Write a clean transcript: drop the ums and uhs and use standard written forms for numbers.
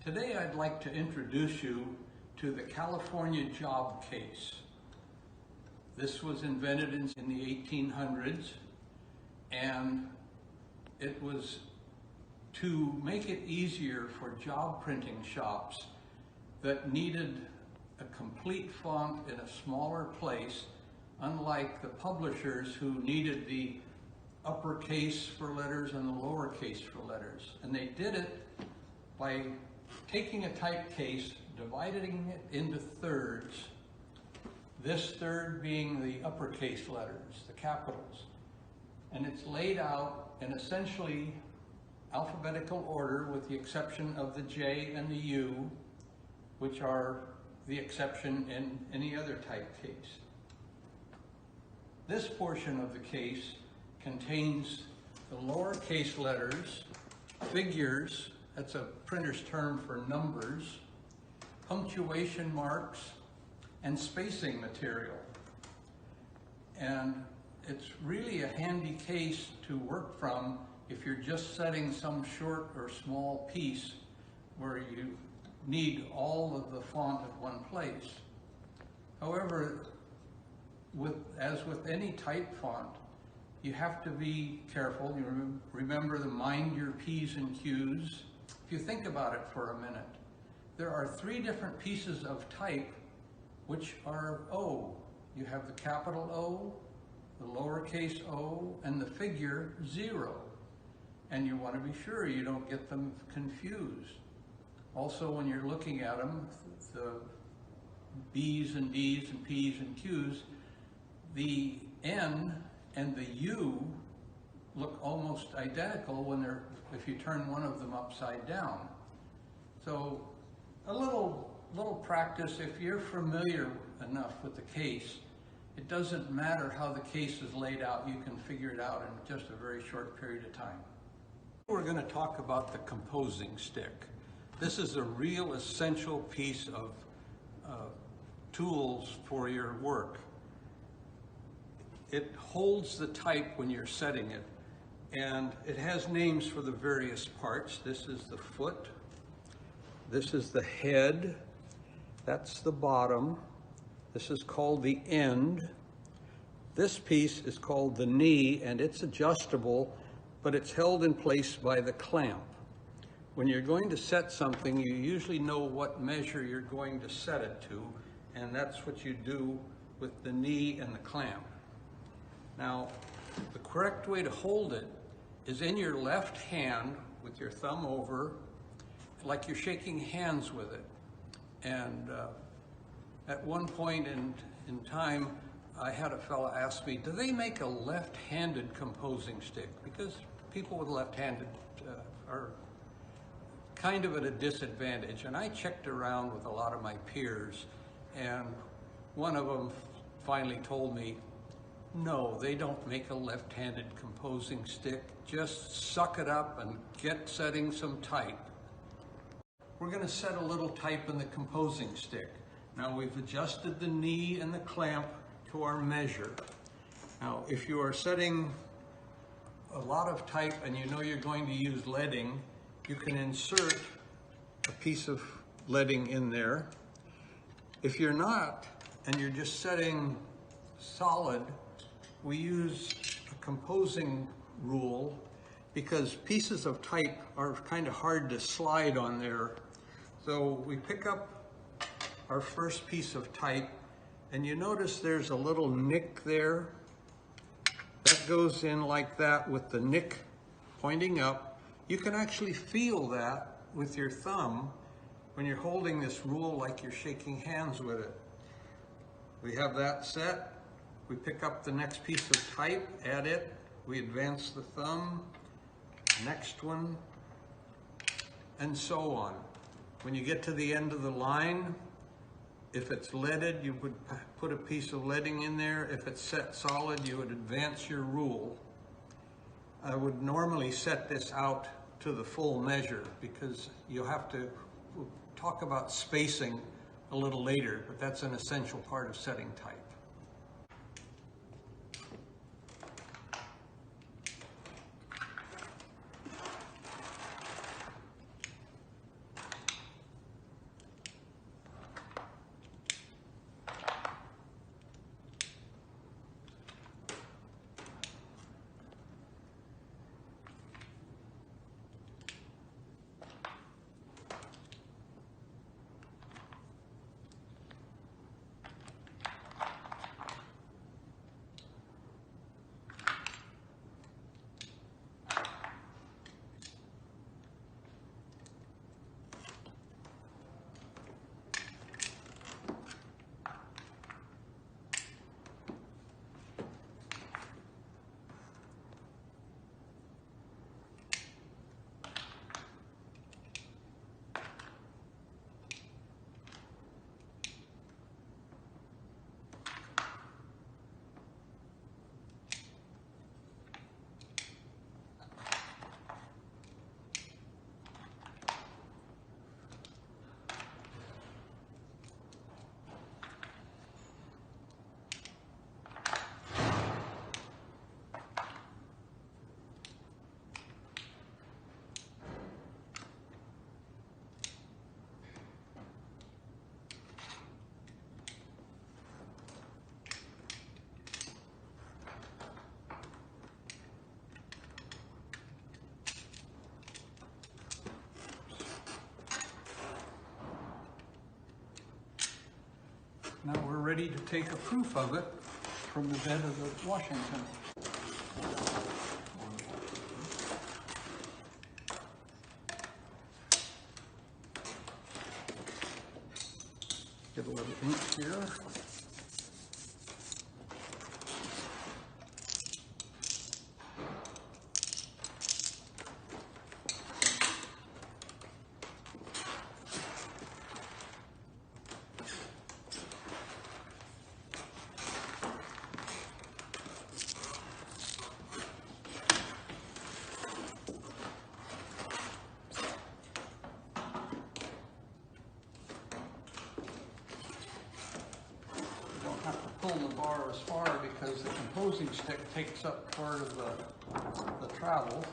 Today I'd like to introduce you to the California job case. This was invented in the 1800s, and it was to make it easier for job printing shops that needed a complete font in a smaller place, unlike the publishers who needed the uppercase for letters and the lowercase for letters. And they did it by taking a typecase, dividing it into thirds, this third being the uppercase letters, the capitals. And it's laid out in essentially alphabetical order with the exception of the J and the U, which are the exception in any other typecase. This portion of the case contains the lowercase letters, figures, that's a printer's term for numbers, punctuation marks, and spacing material. And it's really a handy case to work from if you're just setting some short or small piece where you need all of the font at one place. However, as with any type font, you have to be careful. You remember to mind your P's and Q's. If you think about it for a minute, there are three different pieces of type which are O. You have the capital O, the lowercase o, and the figure 0. And you want to be sure you don't get them confused. Also, when you're looking at them, the B's and D's and P's and Q's, the N and the U look almost identical if you turn one of them upside down. So a little practice, if you're familiar enough with the case, it doesn't matter how the case is laid out, you can figure it out in just a very short period of time. We're going to talk about the composing stick. This is a real essential piece of tools for your work. It holds the type when you're setting it, and it has names for the various parts. This is the foot, this is the head, that's the bottom, this is called the end, this piece is called the knee, and it's adjustable, but it's held in place by the clamp. When you're going to set something, you usually know what measure you're going to set it to, and that's what you do with the knee and the clamp. Now, the correct way to hold it is in your left hand with your thumb over, like you're shaking hands with it. And at one point in time, I had a fella ask me, do they make a left-handed composing stick? Because people with left-handed are kind of at a disadvantage. And I checked around with a lot of my peers, and one of them finally told me, no, they don't make a left-handed composing stick. Just suck it up and get setting some type. We're going to set a little type in the composing stick. Now we've adjusted the knee and the clamp to our measure. Now if you are setting a lot of type and you know you're going to use leading, you can insert a piece of leading in there. If you're not, and you're just setting solid, we use a composing rule because pieces of type are kind of hard to slide on there. So we pick up our first piece of type, and you notice there's a little nick there. That goes in like that with the nick pointing up. You can actually feel that with your thumb when you're holding this rule like you're shaking hands with it. We have that set. We pick up the next piece of type, add it, we advance the thumb, next one, and so on. When you get to the end of the line, if it's leaded, you would put a piece of leading in there. If it's set solid, you would advance your rule. I would normally set this out to the full measure because you'll have to talk about spacing a little later, but that's an essential part of setting type. Now we're ready to take a proof of it from the bed of the Washington. Get a little ink here. Have to pull the bar as far because the composing stick takes up part of the travel.